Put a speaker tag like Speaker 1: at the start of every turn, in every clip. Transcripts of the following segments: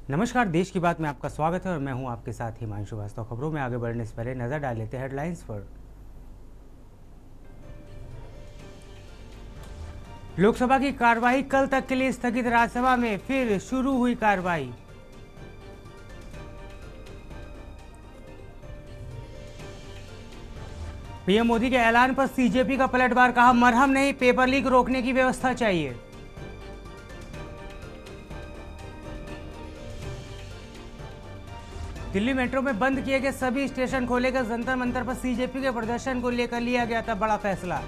Speaker 1: नमस्कार, देश की बात में आपका स्वागत है और मैं हूं आपके साथ हिमांशु श्रीवास्तव। खबरों में आगे बढ़ने से पहले नजर डाल लेते हैं हेडलाइंस पर। लोकसभा की कार्यवाही कल तक के लिए स्थगित। राज्यसभा में फिर शुरू हुई कार्यवाही। पीएम मोदी के ऐलान पर सीजेपी का पलटवार। कहा, मरहम नहीं, पेपर लीक रोकने की व्यवस्था चाहिए। दिल्ली मेट्रो में बंद किए गए सभी स्टेशन खोले गए। जंतर मंतर पर सीजेपी के प्रदर्शन को लेकर लिया गया था बड़ा फैसला।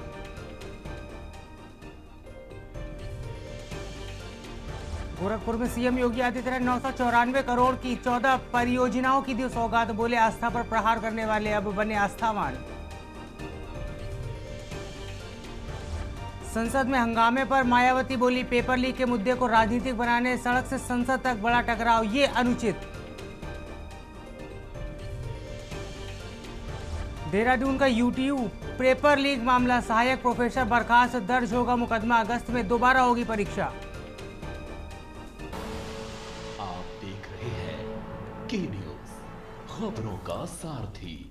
Speaker 1: गोरखपुर में सीएम योगी आदित्यनाथ 994 करोड़ की 14 परियोजनाओं की दी सौगात। बोले, आस्था पर प्रहार करने वाले अब बने आस्थावान। संसद में हंगामे पर मायावती बोली, पेपर लीक के मुद्दे को राजनीतिक बनाने सड़क से संसद तक बड़ा टकराव, ये अनुचित। देहरादून का यूटीयू पेपर लीक मामला, सहायक प्रोफेसर बर्खास्त, दर्ज होगा मुकदमा। अगस्त में दोबारा होगी परीक्षा।
Speaker 2: आप देख रहे हैं के न्यूज, खबरों का सारथी।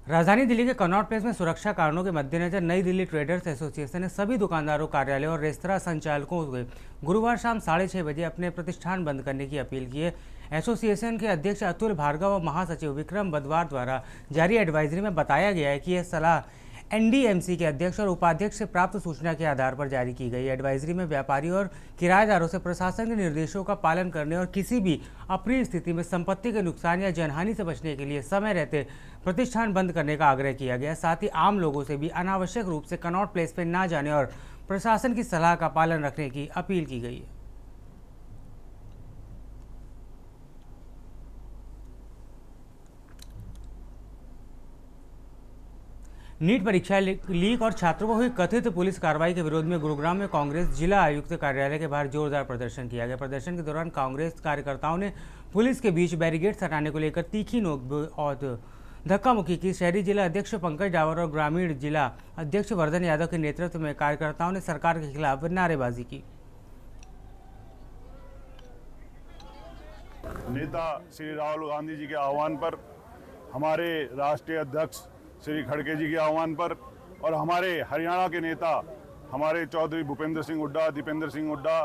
Speaker 1: राजधानी दिल्ली के कनॉट प्लेस में सुरक्षा कारणों के मद्देनजर नई दिल्ली ट्रेडर्स एसोसिएशन ने सभी दुकानदारों, कार्यालयों और रेस्तरां संचालकों को गुरुवार शाम 6:30 बजे अपने प्रतिष्ठान बंद करने की अपील की है। एसोसिएशन के अध्यक्ष अतुल भार्गव और महासचिव विक्रम बदवार द्वारा जारी एडवाइजरी में बताया गया है कि यह सलाह एनडीएमसी के अध्यक्ष और उपाध्यक्ष से प्राप्त सूचना के आधार पर जारी की गई। एडवाइजरी में व्यापारियों और किराएदारों से प्रशासन के निर्देशों का पालन करने और किसी भी अप्रिय स्थिति में संपत्ति के नुकसान या जनहानि से बचने के लिए समय रहते प्रतिष्ठान बंद करने का आग्रह किया गया। साथ ही आम लोगों से भी अनावश्यक रूप से कनॉट प्लेस पर न जाने और प्रशासन की सलाह का पालन रखने की अपील की गई है। नीट परीक्षा लीक और छात्रों पर हुई कथित पुलिस कार्रवाई के विरोध में गुरुग्राम में कांग्रेस जिला आयुक्त कार्यालय के बाहर जोरदार प्रदर्शन किया गया। प्रदर्शन के दौरान कांग्रेस कार्यकर्ताओं ने पुलिस के बीच बैरिकेड्स हटाने को लेकर तीखी नोक और धक्का मुक्की की। शहरी जिला अध्यक्ष पंकज डावर और ग्रामीण जिला अध्यक्ष वर्धन यादव के नेतृत्व में कार्यकर्ताओं ने सरकार के खिलाफ नारेबाजी की।
Speaker 3: नेता श्री राहुल गांधी जी के आह्वान पर, हमारे राष्ट्रीय अध्यक्ष श्री खड़गे जी के आह्वान पर और हमारे हरियाणा के नेता हमारे चौधरी भूपेंद्र सिंह हुड्डा, दीपेंद्र सिंह हुड्डा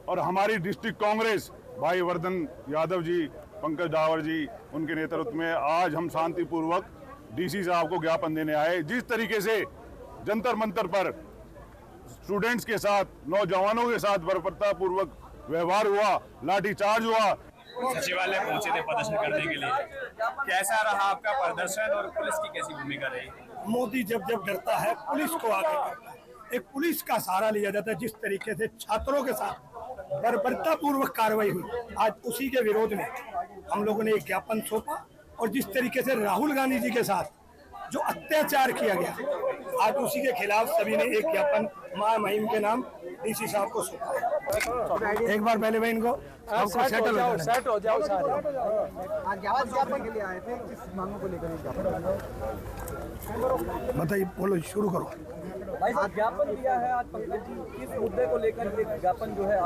Speaker 3: और हमारी डिस्ट्रिक्ट कांग्रेस भाई वर्धन यादव जी, पंकज डावर जी, उनके नेतृत्व में आज हम शांतिपूर्वक डीसी साहब को ज्ञापन देने आए। जिस तरीके से जंतर मंतर पर स्टूडेंट्स के साथ, नौजवानों के साथ बर्बरतापूर्वक व्यवहार हुआ, लाठीचार्ज हुआ।
Speaker 4: सचिवालय पहुंचे थे प्रदर्शन करने के लिए, कैसा रहा आपका प्रदर्शन और पुलिस की कैसी भूमिका रही?
Speaker 5: मोदी जब डरता है पुलिस को आगे करता है, एक पुलिस का सहारा लिया जाता है। जिस तरीके से छात्रों के साथ बर्बरतापूर्वक कार्रवाई हुई, आज उसी के विरोध में हम लोगों ने एक ज्ञापन सौंपा। और जिस तरीके से राहुल गांधी जी के साथ जो अत्याचार किया गया, आज उसी के खिलाफ सभी ने एक ज्ञापन महामहिम के नाम डीसी साहब को सौंपा। एक बार पहले भाई इनको सेट हो जाओ सारे।
Speaker 6: आज ज्ञापन के लिए आए थे, किस मांगों को लेकर
Speaker 5: बताइए, बोलो, शुरू करो।
Speaker 6: आज ज्ञापन दिया है, आज पंकज जी किस मुद्दे को लेकर एक ज्ञापन जो है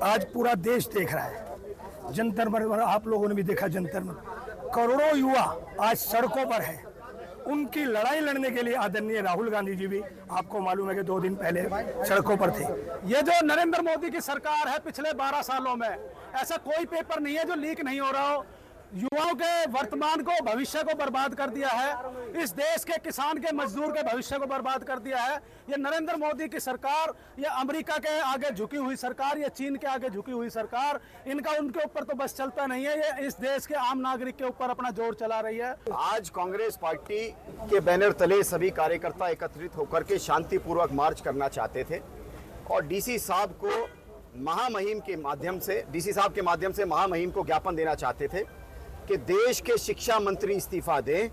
Speaker 5: आज पूरा देश देख रहा है। जंतर मंतर आप लोगों ने भी देखा, जंतर मंतर करोड़ों युवा आज सड़कों पर है। उनकी लड़ाई लड़ने के लिए आदरणीय राहुल गांधी जी भी, आपको मालूम है कि 2 दिन पहले सड़कों पर थे।
Speaker 7: ये जो नरेंद्र मोदी की सरकार है पिछले 12 सालों में, ऐसा कोई पेपर नहीं है जो लीक नहीं हो रहा हो। युवाओं के वर्तमान को, भविष्य को बर्बाद कर दिया है। इस देश के किसान के, मजदूर के भविष्य को बर्बाद कर दिया है। ये नरेंद्र मोदी की सरकार, ये अमेरिका के आगे झुकी हुई सरकार, ये चीन के आगे झुकी हुई सरकार, इनका उनके ऊपर तो बस चलता नहीं है। ये इस देश के आम नागरिक के ऊपर अपना जोर चला रही है।
Speaker 8: आज कांग्रेस पार्टी के बैनर तले सभी कार्यकर्ता एकत्रित होकर के शांतिपूर्वक मार्च करना चाहते थे और डीसी साहब को महामहिम के माध्यम से, डीसी साहब के माध्यम से महामहिम को ज्ञापन देना चाहते थे कि देश के शिक्षा मंत्री इस्तीफा दें।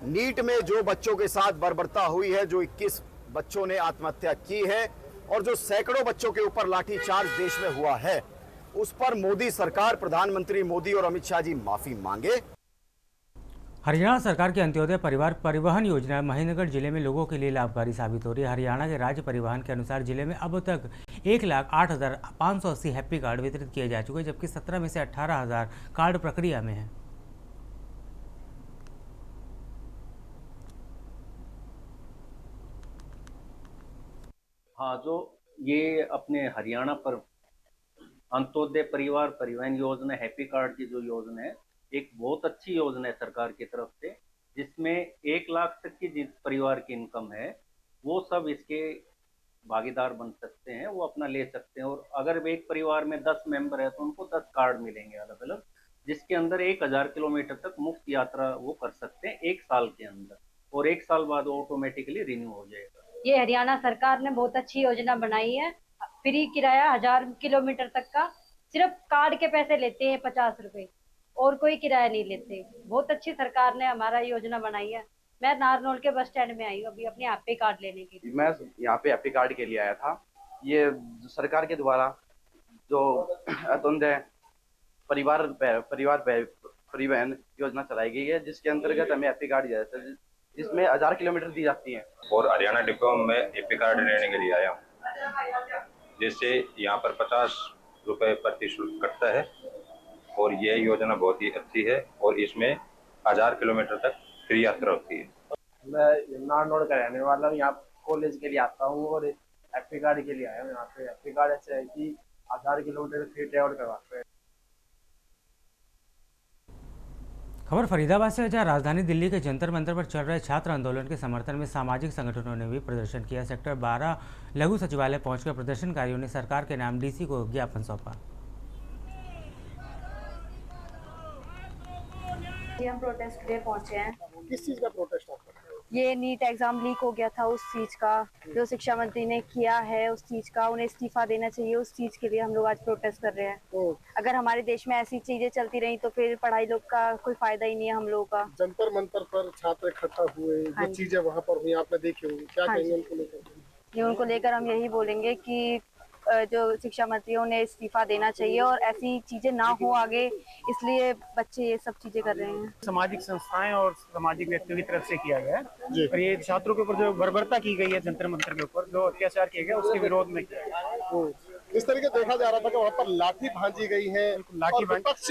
Speaker 8: नीट में जो बच्चों के साथ बर्बरता हुई है, जो 21 बच्चों ने आत्महत्या की है और जो सैकड़ों बच्चों के ऊपर लाठीचार्ज देश में हुआ है, उस पर मोदी सरकार, प्रधानमंत्री मोदी और अमित शाह जी माफी मांगे।
Speaker 1: हरियाणा सरकार की अंत्योदय परिवार परिवहन योजना महेंद्रगढ़ जिले में लोगों के लिए लाभकारी साबित हो रही है। हरियाणा के राज्य परिवहन के अनुसार जिले में अब तक 1,08,580 हैप्पी कार्ड वितरित किए जा चुके हैं, जबकि 17 में से 18,000 कार्ड प्रक्रिया में हैं।
Speaker 9: हाँ, जो ये अपने हरियाणा पर अंत्योदय परिवार परिवहन योजना हैप्पी कार्ड की जो योजना है, एक बहुत अच्छी योजना है सरकार की तरफ से, जिसमें 1 लाख तक की जिस परिवार की इनकम है वो सब इसके भागीदार बन सकते हैं, वो अपना ले सकते हैं। और अगर एक परिवार में 10 मेंबर है तो उनको 10 कार्ड मिलेंगे अलग अलग, जिसके अंदर 1000 किलोमीटर तक मुफ्त यात्रा वो कर सकते हैं 1 साल के अंदर, और 1 साल बाद ऑटोमेटिकली रिन्यू हो जाएगा।
Speaker 10: ये हरियाणा सरकार ने बहुत अच्छी योजना बनाई है। फ्री किराया 1000 किलोमीटर तक का, सिर्फ कार्ड के पैसे लेते हैं 50 रुपए, और कोई किराया नहीं लेते। बहुत अच्छी सरकार ने हमारा योजना बनाई है। मैं नारनौल के बस स्टैंड में आई हूँ अभी अपने हैप्पी कार्ड लेने के लिए।
Speaker 11: मैं यहाँ पे हैप्पी कार्ड के लिए आया था। ये सरकार के द्वारा जो अंत्योदय परिवार परिवहन योजना चलाई गई है, जिसके अंतर्गत हमें हैप्पी कार्ड दिया जाता है, जिसमें 1000 किलोमीटर दी जाती है।
Speaker 12: और हरियाणा डिपो में हैप्पी कार्ड लेने के लिए आया हूँ, जिससे यहाँ पर 50 रुपये प्रति शुल्क कटता है, और ये योजना बहुत ही अच्छी है, और इसमें 1000 किलोमीटर तक फ्री यात्रा होती है।
Speaker 13: मैं नारनौल का रहने वाला हूँ, यहाँ कॉलेज के लिए आता हूँ और हैप्पी कार्ड के लिए आया हूँ। यहाँ पे हैप्पी कार्ड ऐसा है कि 1000 किलोमीटर फ्री ट्रेवल करवाते हैं।
Speaker 1: खबर फरीदाबाद से, जहां राजधानी दिल्ली के जंतर मंतर पर चल रहे छात्र आंदोलन के समर्थन में सामाजिक संगठनों ने भी प्रदर्शन किया। सेक्टर 12 लघु सचिवालय पहुंचकर प्रदर्शनकारियों ने सरकार के नाम डीसी को ज्ञापन सौंपा।
Speaker 10: हम प्रोटेस्ट डे पहुंचे हैं।
Speaker 5: किस चीज का प्रोटेस्ट आपका?
Speaker 10: ये नीट एग्जाम लीक हो गया था, उस चीज का जो शिक्षा मंत्री ने किया है, उस चीज का उन्हें इस्तीफा देना चाहिए, उस चीज के लिए हम लोग आज प्रोटेस्ट कर रहे हैं। अगर हमारे देश में ऐसी चीजें चलती रही तो फिर पढ़ाई लोग का कोई फायदा ही नहीं है हम लोगों का।
Speaker 5: जंतर मंतर पर छात्र इकट्ठा हुए, जो चीजें वहाँ पर हुई आपने देखी होंगी, क्या कहेंगे उनको लेकर?
Speaker 10: उनको लेकर हम यही बोलेंगे कि जो शिक्षा मंत्रियों ने इस्तीफा देना चाहिए और ऐसी चीजें ना हो आगे, इसलिए बच्चे ये सब चीजें कर रहे हैं।
Speaker 14: सामाजिक संस्थाएं और सामाजिक व्यक्तियों की तरफ से किया गया है, और ये छात्रों के ऊपर जो बर्बरता की गई है, जंतर मंतर के ऊपर जो अत्याचार किया गया, उसके विरोध में किया गया।
Speaker 5: इस तरीके देखा जा रहा था कि वहाँ पर लाठी भांजी गई है, लाठी विपक्ष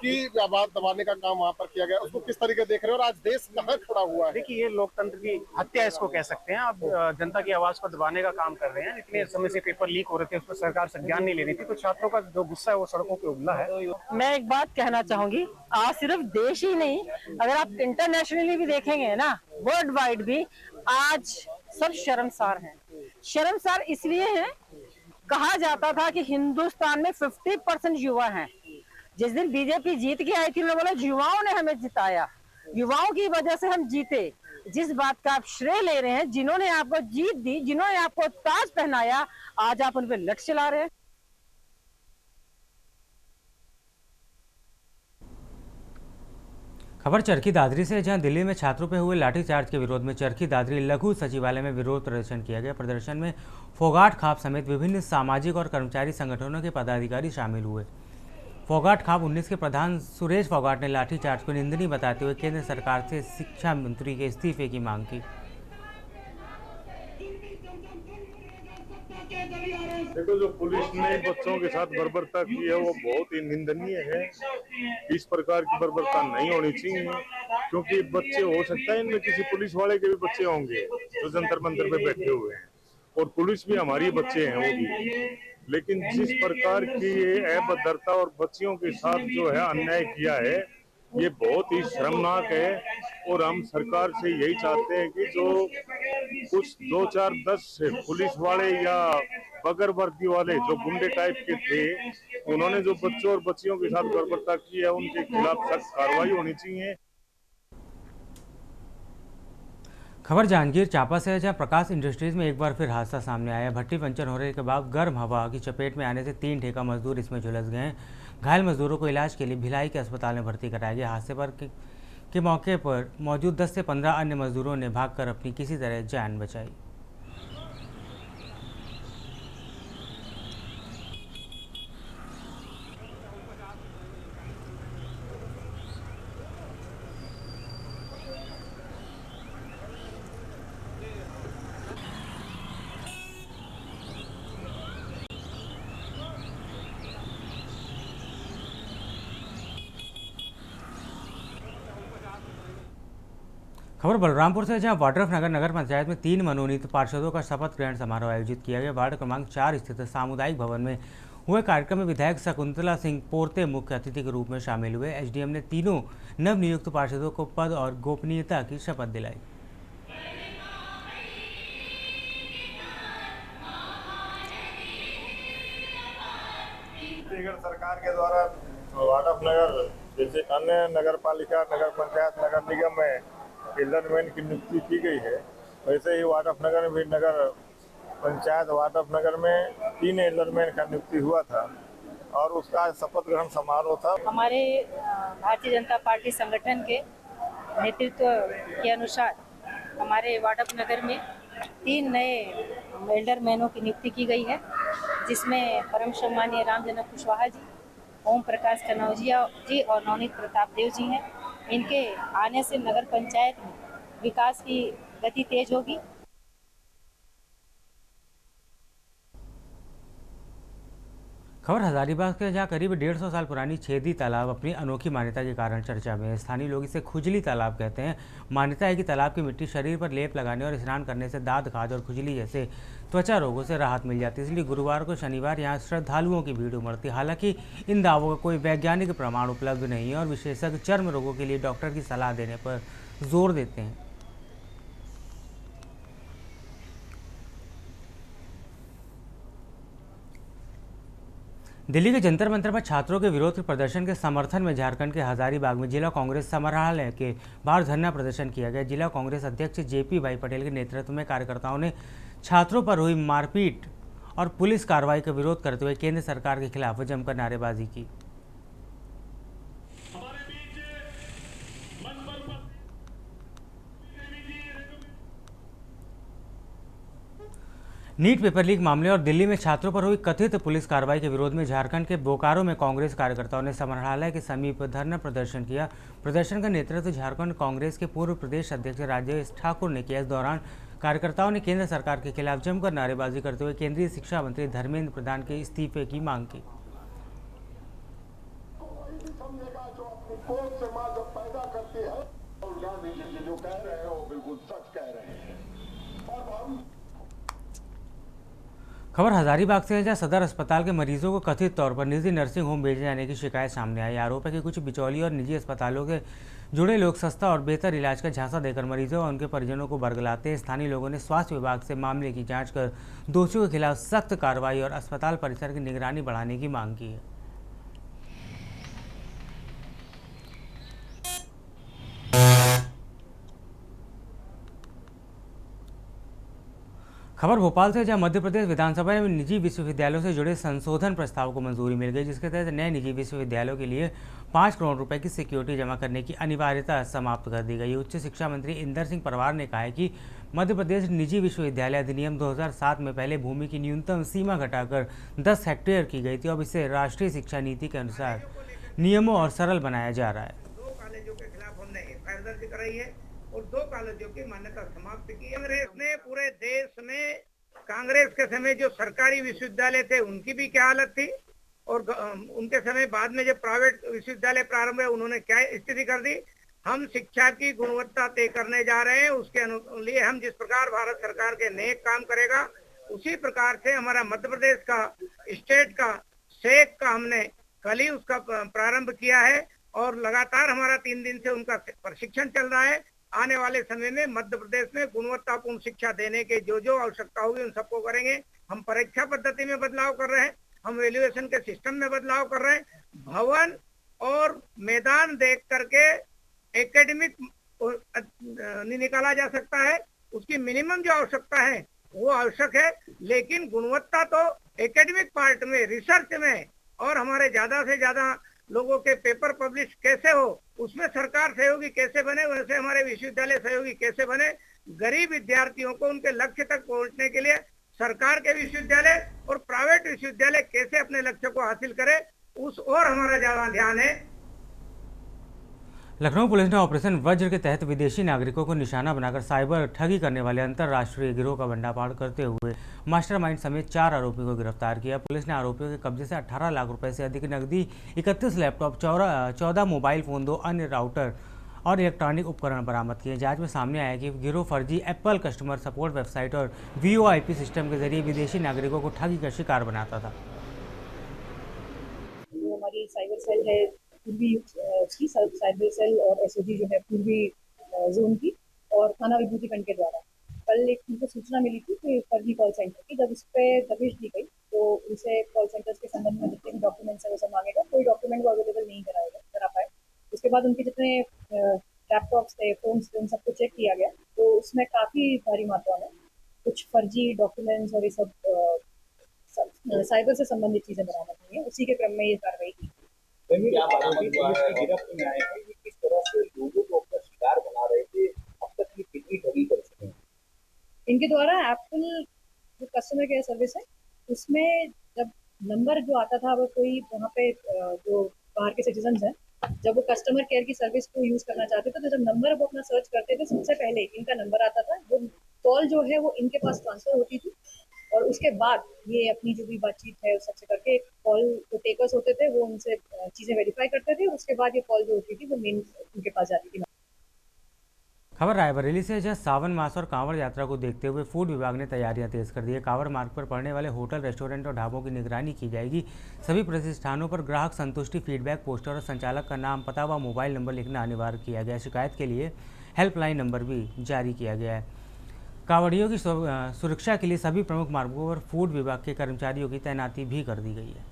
Speaker 5: की आवाज दबाने का काम वहाँ पर किया गया। उसको किस तरीके देख रहे हो और आज देश कहाँ खड़ा हुआ है?
Speaker 14: देखिए, ये लोकतंत्र की हत्या इसको कह सकते हैं। आप जनता की आवाज को दबाने का काम कर रहे हैं। इतने समय से पेपर लीक हो रहे थे, उस पर सरकार संज्ञान नहीं ले रही थी, तो छात्रों का जो गुस्सा है वो सड़कों पे उगला है।
Speaker 15: मैं एक बात कहना चाहूंगी, आज सिर्फ देश ही नहीं, अगर आप इंटरनेशनली भी देखेंगे ना, वर्ल्ड वाइड भी आज सब शर्मसार हैं। शर्मसार इसलिए हैं, कहा जाता था कि हिंदुस्तान में 50% युवा हैं। जिस दिन बीजेपी जीत के आई थी, उन्होंने बोला युवाओं ने हमें जिताया, युवाओं की वजह से हम जीते। जिस बात का आप श्रेय ले रहे हैं, जिन्होंने आपको जीत दी, जिन्होंने आपको ताज पहनाया, आज आप उन पे लठ चला रहे हैं।
Speaker 1: खबर चरखी दादरी से, जहां दिल्ली में छात्रों पर हुए लाठीचार्ज के विरोध में चरखी दादरी लघु सचिवालय में विरोध प्रदर्शन किया गया। प्रदर्शन में फोगाट खाप समेत विभिन्न सामाजिक और कर्मचारी संगठनों के पदाधिकारी शामिल हुए। फोगाट खाप 19 के प्रधान सुरेश फोगाट ने लाठीचार्ज को निंदनीय बताते हुए केंद्र सरकार से शिक्षा मंत्री के इस्तीफे की मांग की।
Speaker 3: देखो, जो पुलिस ने बच्चों के साथ बर्बरता की है वो बहुत ही निंदनीय है। इस प्रकार की बर्बरता नहीं होनी चाहिए, क्योंकि बच्चे हो सकता है इनमें किसी पुलिस वाले के भी बच्चे होंगे जो जंतर मंतर पे बैठे हुए हैं, और पुलिस भी हमारी बच्चे हैं वो भी। लेकिन जिस प्रकार की ये अभद्रता और बच्चियों के साथ जो है अन्याय किया है, ये बहुत ही शर्मनाक है। और हम सरकार से यही चाहते हैं कि जो कुछ 2-4-10 पुलिस वाले या बगैर वर्दी वाले जो गुंडे टाइप के थे, उन्होंने जो बच्चों और बच्चियों के साथ बर्बरता की है, उनके खिलाफ सख्त कार्रवाई होनी चाहिए।
Speaker 1: खबर जांजगीर चांपा से, जहां प्रकाश इंडस्ट्रीज में एक बार फिर हादसा सामने आया। भट्टी पंचर होने के बाद गर्म हवा की चपेट में आने से 3 ठेका मजदूर इसमें झुलस गए। घायल मजदूरों को इलाज के लिए भिलाई के अस्पताल में भर्ती कराया गया। हादसे पर के मौके पर मौजूद 10 से 15 अन्य मजदूरों ने भागकर अपनी किसी तरह जान बचाई। खबर बलरामपुर से, जहां वाड्रफनगर नगर पंचायत में 3 मनोनीत पार्षदों का शपथ ग्रहण समारोह आयोजित किया गया। वार्ड क्रमांक 4 स्थित सामुदायिक भवन में हुए कार्यक्रम में विधायक शकुंतला सिंह पोर्ते मुख्य अतिथि के रूप में शामिल हुए। एसडीएम ने तीनों नवनियुक्त पार्षदों को पद और गोपनीयता की शपथ दिलाई।
Speaker 16: छत्तीसगढ़ सरकार के द्वारा वाड्रफनगर जैसे अन्य नगर पालिका, नगर पंचायत, नगर निगम में एल्डरमैन की नियुक्ति की गई है, वैसे ही वाड्रफनगर में भी नगर पंचायत वाड्रफनगर में 3 एल्डरमैन का नियुक्ति हुआ था और उसका शपथ ग्रहण समारोह था।
Speaker 15: हमारे भारतीय जनता पार्टी संगठन के नेतृत्व के अनुसार हमारे वाड्रफनगर में 3 नए एल्डरमैनों की नियुक्ति की गई है, जिसमें परम सम्मानीय राम जनक कुशवाहा जी, ओम प्रकाश कनौजिया जी और नवनीत प्रताप देव जी हैं। इनके आने से नगर पंचायत में विकास की गति तेज होगी।
Speaker 1: खबर हजारीबाग के, जहां करीब 150 साल पुरानी छेदी तालाब अपनी अनोखी मान्यता के कारण चर्चा में है। स्थानीय लोग इसे खुजली तालाब कहते हैं। मान्यता है कि तालाब की मिट्टी शरीर पर लेप लगाने और स्नान करने से दाद, खाज और खुजली जैसे त्वचा रोगों से राहत मिल जाती है। इसलिए गुरुवार को शनिवार यहां श्रद्धालुओं की भीड़ उमड़ती है। हालांकि इन दावों का कोई वैज्ञानिक प्रमाण उपलब्ध नहीं है और विशेषज्ञ चर्म रोगों के लिए डॉक्टर की सलाह देने पर जोर देते हैं। दिल्ली के जंतर मंतर पर छात्रों के विरोध के प्रदर्शन के समर्थन में झारखंड के हजारीबाग में जिला कांग्रेस समाहरणालय के बाहर धरना प्रदर्शन किया गया। जिला कांग्रेस अध्यक्ष जेपी भाई पटेल के नेतृत्व में कार्यकर्ताओं ने छात्रों पर हुई मारपीट और पुलिस कार्रवाई का विरोध करते हुए केंद्र सरकार के खिलाफ जमकर नारेबाजी की। नीट पेपर लीक मामले और दिल्ली में छात्रों पर हुई कथित पुलिस कार्रवाई के विरोध में झारखंड के बोकारो में कांग्रेस कार्यकर्ताओं ने समाहरणालय के समीप धरना प्रदर्शन किया। प्रदर्शन का नेतृत्व झारखंड कांग्रेस के पूर्व प्रदेश अध्यक्ष राजेश ठाकुर ने किया। इस दौरान कार्यकर्ताओं ने केंद्र सरकार के खिलाफ जमकर नारेबाजी करते हुए केंद्रीय शिक्षा मंत्री धर्मेंद्र प्रधान के इस्तीफे की मांग की। खबर हजारीबाग से है, जहां सदर अस्पताल के मरीजों को कथित तौर पर निजी नर्सिंग होम भेजे जाने की शिकायत सामने आई। आरोप है कि कुछ बिचौलिए और निजी अस्पतालों के जुड़े लोग सस्ता और बेहतर इलाज का झांसा देकर मरीजों और उनके परिजनों को बरगलाते हैं। स्थानीय लोगों ने स्वास्थ्य विभाग से मामले की जांच कर दोषियों के खिलाफ सख्त कार्रवाई और अस्पताल परिसर की निगरानी बढ़ाने की मांग की है। खबर भोपाल से, जहां मध्य प्रदेश विधानसभा में निजी विश्वविद्यालयों से जुड़े संशोधन प्रस्ताव को मंजूरी मिल गई, जिसके तहत नए निजी विश्वविद्यालयों के लिए 5 करोड़ रुपए की सिक्योरिटी जमा करने की अनिवार्यता समाप्त कर दी गई। उच्च शिक्षा मंत्री इंदर सिंह परमार ने कहा है कि मध्य प्रदेश निजी विश्वविद्यालय अधिनियम 2007 में पहले भूमि की न्यूनतम सीमा घटाकर 10 हेक्टेयर की गई थी। अब इसे राष्ट्रीय शिक्षा नीति के अनुसार नियमों और सरल बनाया जा रहा है।
Speaker 5: 2 कॉलेजों के खिलाफ हमने एफआईआर दर्ज कराई है और 2 कॉलेजों की मान्यता समाप्त की है। कांग्रेस ने पूरे देश में, कांग्रेस के समय जो सरकारी विश्वविद्यालय थे उनकी भी क्या हालत थी और उनके समय बाद में जब प्राइवेट विश्वविद्यालय प्रारंभ हुए उन्होंने क्या स्थिति कर दी। हम शिक्षा की गुणवत्ता तय करने जा रहे हैं। उसके लिए हम जिस प्रकार भारत सरकार के नेक काम करेगा उसी प्रकार से हमारा मध्य प्रदेश का स्टेट का सेक का हमने कल ही उसका प्रारंभ किया है और लगातार हमारा 3 दिन से उनका प्रशिक्षण चल रहा है। आने वाले समय में मध्य प्रदेश में गुणवत्तापूर्ण शिक्षा देने के जो आवश्यकता होगी उन सबको करेंगे। हम परीक्षा पद्धति में बदलाव कर रहे हैं, हम वैल्यूएशन के सिस्टम में बदलाव कर रहे हैं। भवन और मैदान देख करके एकेडमिक नहीं निकाला जा सकता है, उसकी मिनिमम जो आवश्यकता है वो आवश्यक है, लेकिन गुणवत्ता तो एकेडमिक पार्ट में, रिसर्च में और हमारे ज्यादा से ज्यादा लोगों के पेपर पब्लिश कैसे हो उसमें सरकार सहयोगी कैसे बने, वैसे हमारे विश्वविद्यालय सहयोगी कैसे बने। गरीब विद्यार्थियों को उनके लक्ष्य तक पहुंचने के लिए सरकार के विश्वविद्यालय और प्राइवेट विश्वविद्यालय कैसे अपने लक्ष्य को हासिल करे उस और हमारा ज्यादा ध्यान है।
Speaker 1: लखनऊ पुलिस ने ऑपरेशन वज्र के तहत विदेशी नागरिकों को निशाना बनाकर साइबर ठगी करने वाले अंतर्राष्ट्रीय गिरोह का भंडाफोड़ करते हुए मास्टरमाइंड समेत 4 आरोपियों को गिरफ्तार किया। पुलिस ने आरोपियों के कब्जे से 18 लाख रुपए से अधिक नकदी, 31 लैपटॉप, 14 मोबाइल फोन, 2 अन्य राउटर, और इलेक्ट्रॉनिक उपकरण बरामद किए। जांच में सामने आया कि गिरोह फर्जी एप्पल कस्टमर सपोर्ट वेबसाइट और VoIP सिस्टम के जरिए विदेशी नागरिकों को ठगी का शिकार बनाता था।
Speaker 17: जो हमारी साइबर सेल है पूर्वी की साइबर सेल और SOG जो है पूर्वी जोन की और थाना विभूतिखंड के द्वारा कल एक उनको सूचना मिली थी कि फर्जी कॉल सेंटर की। जब उस पर दबिश दी गई तो उनसे कॉल सेंटर्स के संबंध में जितने भी डॉक्यूमेंट्स है वो सब मांगेगा। कोई डॉक्यूमेंट वो अवेलेबल नहीं करा पाए। उसके बाद उनके जितने लैपटॉप्स थे, फोन्स थे, उन सबको चेक किया गया तो उसमें काफ़ी भारी मात्रा में कुछ फर्जी डॉक्यूमेंट्स और ये सब साइबर से संबंधित चीज़ें बरामद हुई हैं। उसी के क्रम में ये कार्रवाई की।
Speaker 6: गिरफ्त में आए हैं, ये किस तरह से लोगों को अपना शिकार बना रहे थे, अब तक ये कितनी ठगी कर चुके हैं?
Speaker 17: इनके द्वारा एप्पल जो कस्टमर केयर सर्विस है उसमें जब नंबर जो आता था वो कोई वहाँ पे जो बाहर के सिटीजन्स हैं जब वो कस्टमर केयर की सर्विस को यूज़ करना चाहते थे तो जब नंबर वो अपना सर्च करते थे सबसे पहले इनका नंबर आता था। वो कॉल जो है वो इनके पास ट्रांसफ़र होती थी और उसके बाद ये अपनी जो भी बातचीत है उस सबसे करके कॉल जो टेकर्स होते थे वो उनसे चीज़ें वेरीफाई करते थे और उसके बाद ये कॉल जो होती थी वो मेन उनके पास जाती थी।
Speaker 1: खबर रायबरेली से, जहां सावन मास और कांवड़ यात्रा को देखते हुए फूड विभाग ने तैयारियां तेज कर दी है। कांवड़ मार्ग पर पड़ने वाले होटल, रेस्टोरेंट और ढाबों की निगरानी की जाएगी। सभी प्रतिष्ठानों पर ग्राहक संतुष्टि फीडबैक पोस्टर और संचालक का नाम, पता व मोबाइल नंबर लिखना अनिवार्य किया गया है। शिकायत के लिए हेल्पलाइन नंबर भी जारी किया गया है। कांवड़ियों की सुरक्षा के लिए सभी प्रमुख मार्गों पर फूड विभाग के कर्मचारियों की तैनाती भी कर दी गई है।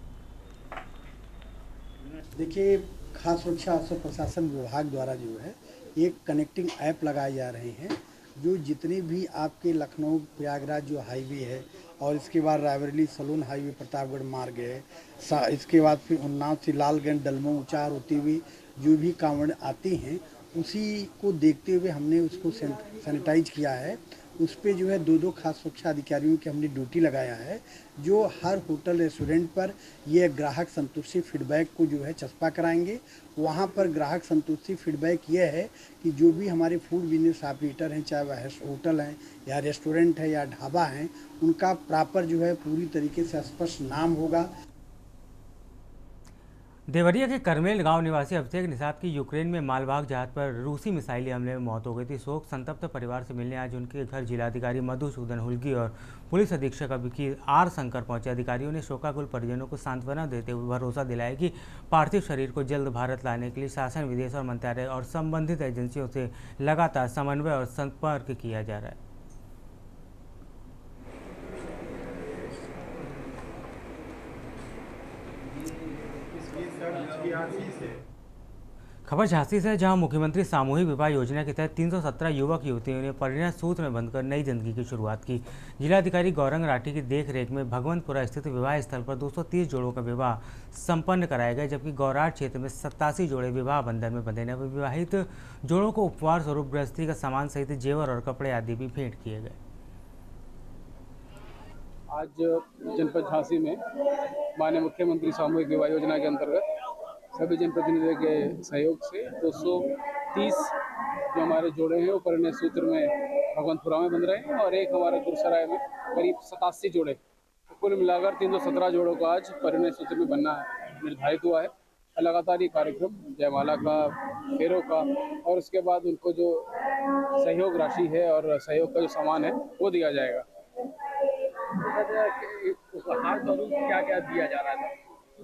Speaker 18: देखिए, खास सुरक्षा अफसर प्रशासन विभाग द्वारा जो है एक कनेक्टिंग ऐप लगाए जा रहे हैं जो जितने भी आपके लखनऊ प्रयागराज जो हाईवे है और इसके बाद रायबरेली सलून हाईवे प्रतापगढ़ मार्ग है, इसके बाद फिर उन्नाव से लालगंज डलमो उचार होती हुई जो भी कांवड़ आती हैं उसी को देखते हुए हमने उसको सैनिटाइज किया है। उस पर जो है दो खास सुरक्षा अधिकारियों की हमने ड्यूटी लगाया है जो हर होटल रेस्टोरेंट पर ये ग्राहक संतुष्टि फीडबैक को जो है चस्पा कराएंगे। वहाँ पर ग्राहक संतुष्टि फीडबैक ये है कि जो भी हमारे फूड बिजनेस ऑपरेटर हैं, चाहे वह होटल हैं या रेस्टोरेंट है या ढाबा हैं, उनका प्रॉपर जो है पूरी तरीके से स्पष्ट नाम होगा।
Speaker 1: देवरिया के करमेल गांव निवासी अभिषेक निषाद की यूक्रेन में मालवाहक जहाज पर रूसी मिसाइली हमले में मौत हो गई थी। शोक संतप्त परिवार से मिलने आज उनके घर जिलाधिकारी मधुसूदन हुल्गी और पुलिस अधीक्षक वकील R शंकर पहुंचे। अधिकारियों ने शोकाकुल परिजनों को सांत्वना देते हुए भरोसा दिलाया कि पार्थिव शरीर को जल्द भारत लाने के लिए शासन, विदेश और मंत्रालय और संबंधित एजेंसियों से लगातार समन्वय और संपर्क किया जा रहा है। खबर झांसी से, जहां मुख्यमंत्री सामूहिक विवाह योजना के तहत 317 युवक युवतियों ने परिणय सूत्र में बंधकर नई जिंदगी की शुरुआत की। जिलाधिकारी गौरंग राठी की देखरेख में भगवंतपुरा स्थित विवाह स्थल पर 230 जोड़ों का विवाह संपन्न कराया गया, जबकि गौराट क्षेत्र में 87 जोड़े विवाह बंधन में बंधे। नवविवाहित जोड़ों को उपहार स्वरूप गृहस्थी का सामान सहित जेवर और कपड़े आदि भी भेंट किए गए।
Speaker 19: आज जनपद झांसी में माननीय मुख्यमंत्री सामूहिक विवाह योजना के अंतर्गत सभी जनप्रतिनिधियों के सहयोग से 230 जो हमारे जोड़े हैं वो परिणय सूत्र में भगवंतपुरा में बन रहे हैं और एक हमारे गुरसराय में करीब 87 जोड़े, तो कुल मिलाकर 317 जोड़ों का आज परिणय सूत्र में बनना निर्धारित हुआ है। लगातार ये कार्यक्रम जयमाला का, फेरों का और उसके बाद उनको जो सहयोग राशि है और सहयोग का जो सामान है वो दिया जाएगा।
Speaker 6: उपहार स्वरूप क्या क्या दिया जा रहा है?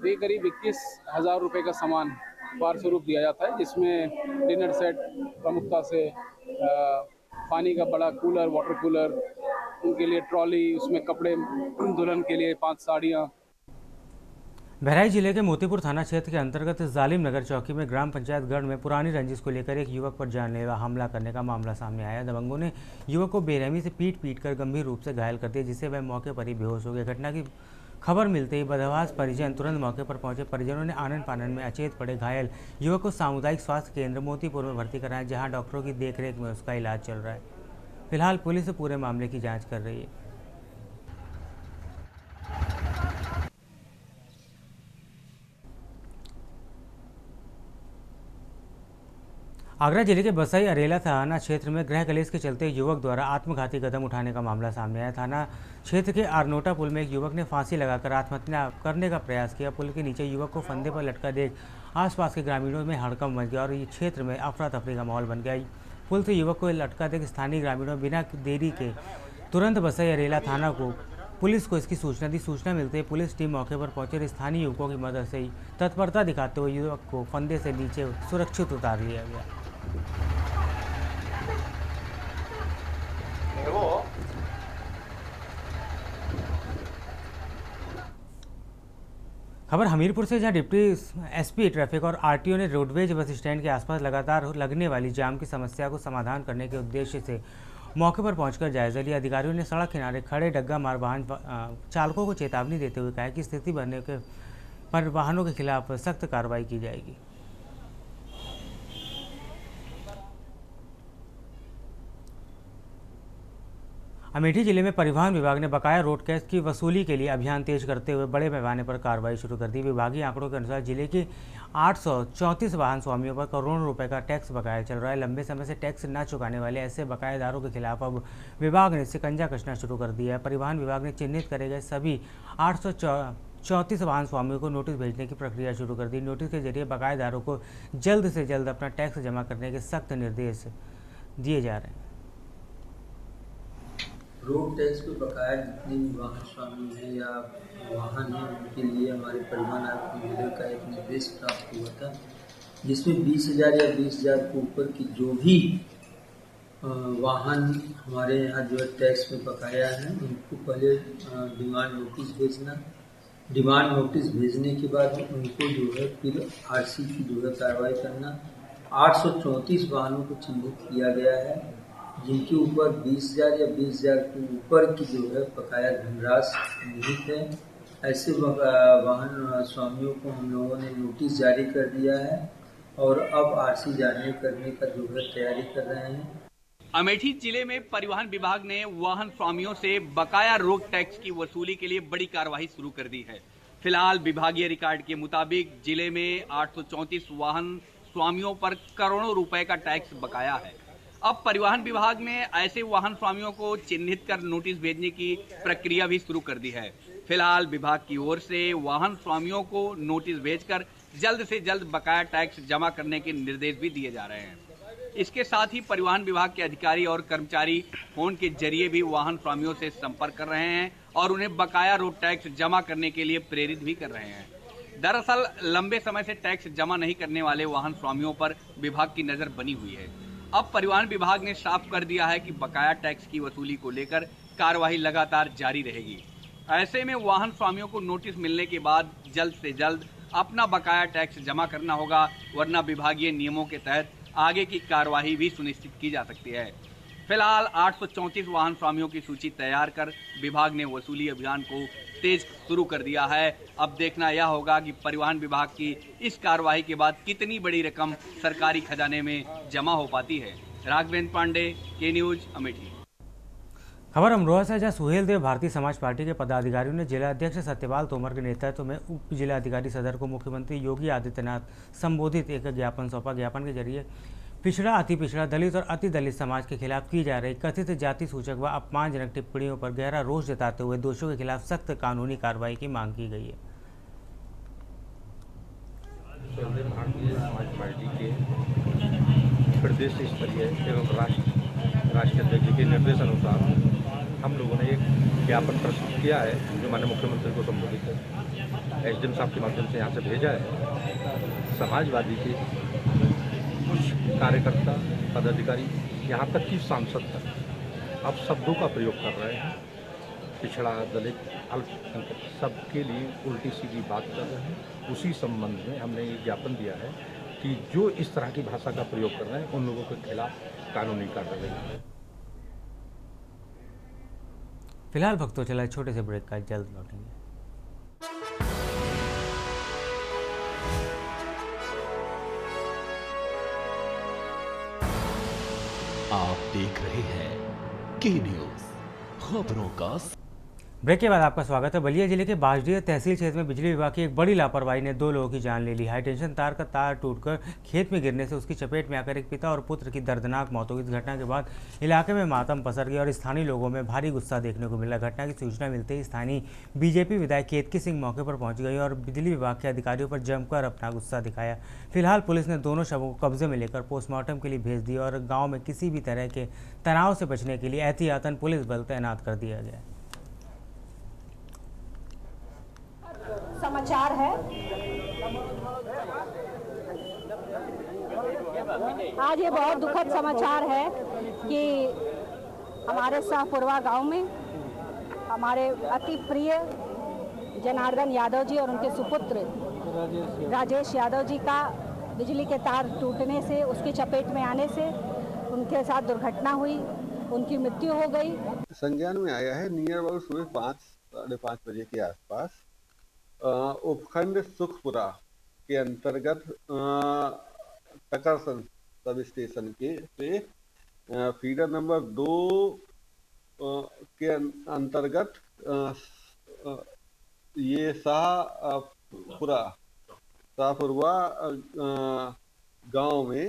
Speaker 19: ये करीब 21,000 रुपये का सामान उपहार स्वरूप दिया जाता है, जिसमें डिनर सेट प्रमुखता से, पानी का बड़ा कूलर, वाटर कूलर, उनके लिए ट्रॉली, उसमें कपड़े, दुल्हन के लिए 5 साड़ियाँ।
Speaker 1: बहराइच जिले के मोतीपुर थाना क्षेत्र के अंतर्गत जालिम नगर चौकी में ग्राम पंचायत गढ़ में पुरानी रंजिश को लेकर एक युवक पर जानलेवा हमला करने का मामला सामने आया। दबंगों ने युवक को बेरहमी से पीट कर गंभीर रूप से घायल कर दिया, जिससे वह मौके पर ही बेहोश हो गया। घटना की खबर मिलते ही बदहवास परिजन तुरंत मौके पर पहुंचे। परिजनों ने आनन फानन में अचेत पड़े घायल युवक को सामुदायिक स्वास्थ्य केंद्र मोतीपुर में भर्ती कराया, जहां डॉक्टरों की देखरेख में उसका इलाज चल रहा है। फिलहाल पुलिस पूरे मामले की जाँच कर रही है। आगरा जिले के बसई अरेला थाना क्षेत्र में गृह कलेश के चलते युवक द्वारा आत्मघाती कदम उठाने का मामला सामने आया। थाना क्षेत्र के आरनोटा पुल में एक युवक ने फांसी लगाकर आत्महत्या करने का प्रयास किया। पुल के नीचे युवक को फंदे पर लटका देख आसपास के ग्रामीणों में हड़कंप मच गया और ये क्षेत्र में अफरा तफरी का माहौल बन गया। पुल से युवक को लटका देख स्थानीय ग्रामीणों बिना देरी के तुरंत बसई अरेला थाना को पुलिस को इसकी सूचना दी। सूचना मिलते ही पुलिस टीम मौके पर पहुंचे और स्थानीय युवकों की मदद से ही तत्परता दिखाते हुए युवक को फंदे से नीचे सुरक्षित उतार लिया गया। खबर हमीरपुर से, जहां डिप्टी एसपी ट्रैफिक और आरटीओ ने रोडवेज बस स्टैंड के आसपास लगातार लगने वाली जाम की समस्या को समाधान करने के उद्देश्य से मौके पर पहुंचकर जायजा लिया। अधिकारियों ने सड़क किनारे खड़े डग्गा मार वाहन चालकों को चेतावनी देते हुए कहा कि स्थिति बनने के पर वाहनों के खिलाफ सख्त कार्रवाई की जाएगी। अमेठी जिले में परिवहन विभाग ने बकाया रोड टैक्स की वसूली के लिए अभियान तेज करते हुए बड़े पैमाने पर कार्रवाई शुरू कर दी। विभागीय आंकड़ों के अनुसार जिले के 834 वाहन स्वामियों पर करोड़ों रुपए का टैक्स बकाया चल रहा है। लंबे समय से टैक्स न चुकाने वाले ऐसे बकायेदारों के खिलाफ अब विभाग ने शिकंजा कसना शुरू कर दिया है। परिवहन विभाग ने चिन्हित करे गए सभी 834 वाहन स्वामियों को नोटिस भेजने की प्रक्रिया शुरू कर दी। नोटिस के जरिए बकायेदारों को जल्द से जल्द अपना टैक्स जमा करने के सख्त निर्देश दिए जा रहे हैं।
Speaker 20: रोड टैक्स पे बकाया जितने भी वाहन स्वामी हैं या वाहन हैं उनके लिए हमारे परिवहन आयुक्त महोदय का एक निर्देश प्राप्त हुआ था, जिसमें 20,000 या 20,000 के ऊपर की जो भी वाहन हमारे यहाँ जो है टैक्स में बकाया है उनको पहले डिमांड नोटिस भेजना। डिमांड नोटिस भेजने के बाद उनको जो है फिर आरसी की जो है कार्रवाई करना। 834 वाहनों को चिन्हित किया गया है जिनके ऊपर 20,000 या 20,000 के ऊपर की जो है बकाया धनराशि निहित है। ऐसे वाहन स्वामियों को हम लोगों ने नोटिस जारी कर दिया है और अब आरसी जारी करने का जो है तैयारी कर रहे हैं।
Speaker 21: अमेठी जिले में परिवहन विभाग ने वाहन स्वामियों से बकाया रोड टैक्स की वसूली के लिए बड़ी कार्रवाई शुरू कर दी है। फिलहाल विभागीय रिकॉर्ड के मुताबिक जिले में 834 वाहन स्वामियों पर करोड़ों रुपए का टैक्स बकाया है। अब परिवहन विभाग ने ऐसे वाहन स्वामियों को चिन्हित कर नोटिस भेजने की प्रक्रिया भी शुरू कर दी है। फिलहाल विभाग की ओर से वाहन स्वामियों को नोटिस भेजकर जल्द से जल्द बकाया टैक्स जमा करने के निर्देश भी दिए जा रहे हैं। इसके साथ ही परिवहन विभाग के अधिकारी और कर्मचारी फोन के जरिए भी वाहन स्वामियों से संपर्क कर रहे हैं और उन्हें बकाया रोड टैक्स जमा करने के लिए प्रेरित भी कर रहे हैं। दरअसल लंबे समय से टैक्स जमा नहीं करने वाले वाहन स्वामियों पर विभाग की नजर बनी हुई है। अब परिवहन विभाग ने साफ कर दिया है कि बकाया टैक्स की वसूली को लेकर कार्रवाई लगातार जारी रहेगी। ऐसे में वाहन स्वामियों को नोटिस मिलने के बाद जल्द से जल्द अपना बकाया टैक्स जमा करना होगा, वरना विभागीय नियमों के तहत आगे की कार्यवाही भी सुनिश्चित की जा सकती है। फिलहाल 834 वाहन स्वामियों की सूची तैयार कर विभाग ने वसूली अभियान को तेज शुरू कर दिया है। अब देखना यह होगा कि परिवहन विभाग की इस कार्रवाई के बाद कितनी बड़ी रकम सरकारी खजाने में जमा हो पाती है। राघवेंद्र पांडे, के न्यूज, अमेठी।
Speaker 1: खबर अमरोहा से, जहां सुहेल देव भारतीय समाज पार्टी के पदाधिकारियों ने जिला अध्यक्ष सत्यपाल तोमर के नेतृत्व में उप जिलाधिकारी सदर को मुख्यमंत्री योगी आदित्यनाथ संबोधित एक ज्ञापन सौंपा। ज्ञापन के जरिए पिछड़ा, अति पिछड़ा, दलित और अति दलित समाज के खिलाफ की जा रही कथित जाति सूचक व अपमानजनक टिप्पणियों पर गहरा रोष जताते हुए दोषियों के खिलाफ सख्त कानूनी कार्रवाई की मांग की गई है।
Speaker 22: भारतीय समाज पार्टी के प्रदेश स्तरीय एवं राष्ट्रीय अध्यक्ष के निर्देशानुसार हम लोगों ने एक ज्ञापन प्रस्तुत किया है जो माननीय मुख्यमंत्री को संबोधित है। एसडीएम साहब के माध्यम से यहाँ से भेजा है। समाजवादी के कुछ कार्यकर्ता, पदाधिकारी, यहाँ तक कि सांसद तक अब शब्दों का प्रयोग कर रहे हैं। पिछड़ा, दलित, अल्पसंख्यक सबके लिए उल्टी सीधी बात कर रहे हैं। उसी संबंध में हमने ये ज्ञापन दिया है कि जो इस तरह की भाषा का प्रयोग कर रहे हैं उन लोगों के खिलाफ कानूनी कार्रवाई।
Speaker 1: फिलहाल भक्तों चला छोटे से ब्रेक का, जल्द लौटेंगे।
Speaker 2: आप देख रहे हैं के न्यूज, खबरों का।
Speaker 1: ब्रेक के बाद आपका स्वागत है। बलिया जिले के बाजडीह तहसील क्षेत्र में बिजली विभाग की एक बड़ी लापरवाही ने 2 लोगों की जान ले ली। हाई टेंशन तार का तार टूटकर खेत में गिरने से उसकी चपेट में आकर एक पिता और पुत्र की दर्दनाक मौत हो गई। इस घटना के बाद इलाके में मातम पसर गया और स्थानीय लोगों में भारी गुस्सा देखने को मिला। घटना की सूचना मिलते ही स्थानीय बीजेपी विधायक केतकी सिंह मौके पर पहुंच गई और बिजली विभाग के अधिकारियों पर जमकर अपना गुस्सा दिखाया। फिलहाल पुलिस ने दोनों शवों को कब्जे में लेकर पोस्टमार्टम के लिए भेज दिया और गाँव में किसी भी तरह के तनाव से बचने के लिए एहतियातन पुलिस बल तैनात कर दिया गया।
Speaker 4: समाचार है, आज ये बहुत दुखद समाचार है कि हमारे शाहपुरवा गांव में हमारे अति प्रिय जनार्दन यादव जी और उनके सुपुत्र राजेश यादव जी का बिजली के तार टूटने से उसकी चपेट में आने से उनके साथ दुर्घटना हुई, उनकी मृत्यु हो गई।
Speaker 7: संज्ञान में आया है नियर अबाउट सुबह 5-5:30 बजे के आसपास उपखंड सुखपुरा के अंतर्गत टकरसन सब स्टेशन के से फीडर नंबर 2 के अंतर्गत ये शाहपुरवा गांव में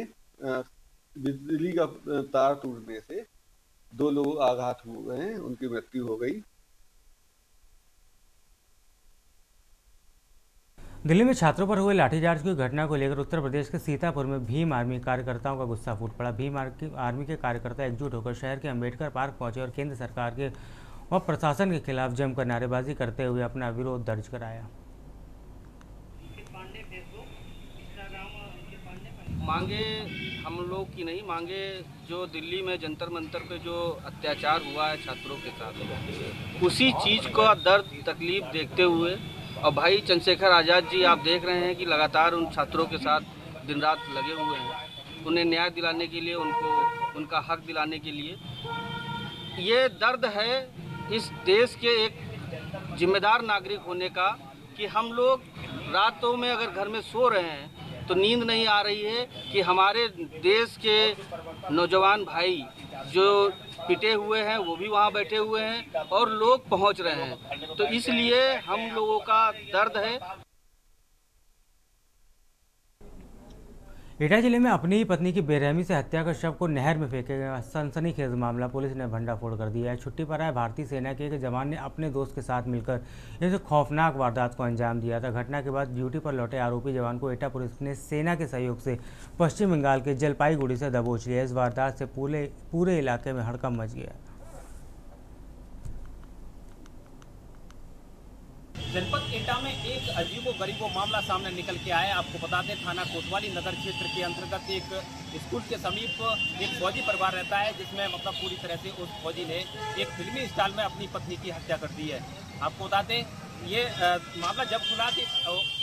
Speaker 7: बिजली का तार टूटने से 2 लोग आघात हुए हैं, उनकी मृत्यु हो गई।
Speaker 1: दिल्ली में छात्रों पर हुए लाठीचार्ज की घटना को लेकर उत्तर प्रदेश के सीतापुर में भीम आर्मी कार्यकर्ताओं का गुस्सा फूट पड़ा। भीम आर्मी के कार्यकर्ता एकजुट होकर शहर के अंबेडकर पार्क पहुंचे और केंद्र सरकार के व प्रशासन के खिलाफ जमकर नारेबाजी करते हुए अपना विरोध दर्ज कराया।
Speaker 23: मांगे हम लोग की नहीं, मांगे जो दिल्ली में जंतर मंतर पे जो अत्याचार हुआ है छात्रों के साथ, उसी चीज़ का दर्द तकलीफ देखते हुए और भाई चंद्रशेखर आज़ाद जी आप देख रहे हैं कि लगातार उन छात्रों के साथ दिन रात लगे हुए हैं, उन्हें न्याय दिलाने के लिए, उनको उनका हक दिलाने के लिए। ये दर्द है इस देश के एक जिम्मेदार नागरिक होने का कि हम लोग रातों में अगर घर में सो रहे हैं तो नींद नहीं आ रही है कि हमारे देश के नौजवान भाई जो पिटे हुए हैं वो भी वहाँ बैठे हुए हैं और लोग पहुँच रहे हैं। तो इसलिए हम लोगों का दर्द है।
Speaker 1: एटा जिले में अपनी ही पत्नी की बेरहमी से हत्या कर शव को नहर में फेंके गए सनसनीखेज मामला पुलिस ने भंडाफोड़ कर दिया है। छुट्टी पर आए भारतीय सेना के एक जवान ने अपने दोस्त के साथ मिलकर इस खौफनाक वारदात को अंजाम दिया था। घटना के बाद ड्यूटी पर लौटे आरोपी जवान को एटा पुलिस ने सेना के सहयोग से पश्चिम बंगाल के जलपाईगुड़ी से दबोच लिया। इस वारदात से पूरे इलाके में हड़कंप मच गया।
Speaker 24: जनपद एटा में एक अजीबो-गरीबो मामला सामने निकल के आया। आपको बता दें थाना कोतवाली नगर क्षेत्र के अंतर्गत एक स्कूल के समीप एक फौजी परिवार रहता है, जिसमें मतलब पूरी तरह से उस फौजी ने एक फिल्मी स्टाइल में अपनी पत्नी की हत्या कर दी है। आपको बता दें ये मामला जब खुला कि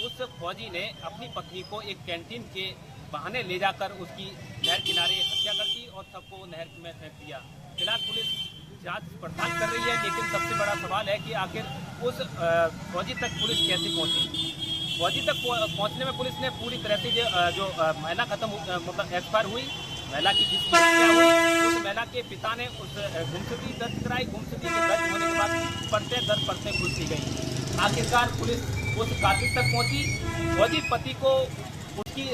Speaker 24: उस फौजी ने अपनी पत्नी को एक कैंटीन के बहाने ले जाकर उसकी नहर किनारे हत्या कर दी और सबको नहर में फेंक दिया। फिलहाल पुलिस जांच पड़ताल कर रही है, लेकिन सबसे बड़ा सवाल है कि आखिर उस फौजी तक पुलिस कैसे पहुंची। फौजी तक पहुंचने में पुलिस ने पूरी तरह से जो महिला मतलब एक्सपायर हुई, महिला की जिसकी हत्या हुई, उस महिला के पिता ने उस गुमशुदगी दर्ज कराई। गुमशुदगी के दर्ज होने के बाद परतें खुल दी गई। आखिरकार पुलिस उस कातिल तक पहुंची। फौजी पति को उसकी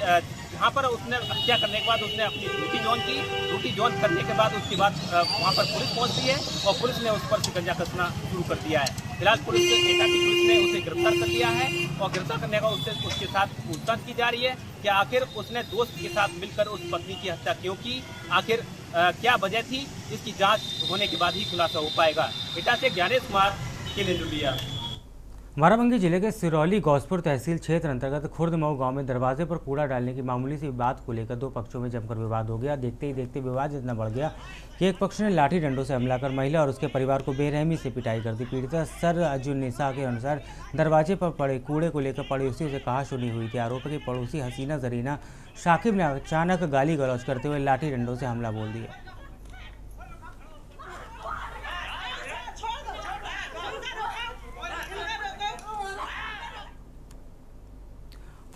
Speaker 24: जहाँ पर उसने हत्या करने के बाद उसने अपनी ड्यूटी ज्वाइन की। ड्यूटी ज्वाइन करने के बाद उसके बाद वहाँ पर पुलिस पहुँचती है और पुलिस ने उस पर शिकंजा कसना शुरू कर दिया है। फिलहाल पुलिस एटा की पुलिस ने उसे गिरफ्तार कर लिया है और गिरफ्तार करने का उसके साथ पूछताछ की जा रही है कि आखिर उसने दोस्त के साथ मिलकर उस पत्नी की हत्या क्यों की, आखिर क्या वजह थी। इसकी जाँच होने के बाद ही खुलासा हो पाएगा। एटा से ज्ञानेश कुमार के लिए दुलिया।
Speaker 1: बाराबंकी जिले के सिरौली गौसपुर तहसील क्षेत्र अंतर्गत खुर्दमऊ गांव में दरवाजे पर कूड़ा डालने की मामूली सी बात को लेकर 2 पक्षों में जमकर विवाद हो गया। देखते ही देखते विवाद इतना बढ़ गया कि एक पक्ष ने लाठी डंडों से हमला कर महिला और उसके परिवार को बेरहमी से पिटाई कर दी। पीड़िता सर अजुन्निसा के अनुसार दरवाजे पर पड़े कूड़े को लेकर पड़ोसियों से कहासुनी हुई थी। आरोपी की पड़ोसी हसीना जरीना शाकिब ने अचानक गाली गलौज करते हुए लाठी डंडों से हमला बोल दिया।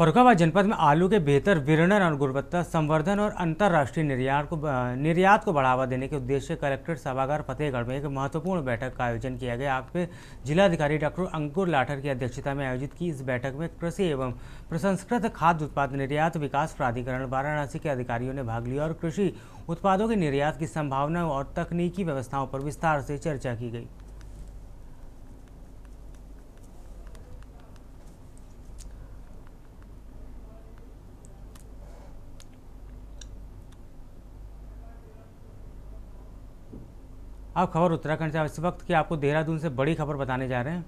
Speaker 1: फर्रुखाबाद जनपद में आलू के बेहतर विपणन और गुणवत्ता संवर्धन और अंतर्राष्ट्रीय निर्यात को बढ़ावा देने के उद्देश्य से कलेक्ट्रेट सभागार फतेहगढ़ में एक महत्वपूर्ण बैठक का आयोजन किया गया। आप पे जिलाधिकारी डॉक्टर अंकुर लाठर की अध्यक्षता में आयोजित की इस बैठक में कृषि एवं प्रसंस्कृत खाद्य उत्पाद निर्यात विकास प्राधिकरण वाराणसी के अधिकारियों ने भाग लिया और कृषि उत्पादों के निर्यात की संभावनाओं और तकनीकी व्यवस्थाओं पर विस्तार से चर्चा की गई। अब खबर उत्तराखंड से। इस वक्त की आपको देहरादून से बड़ी खबर बताने जा रहे हैं।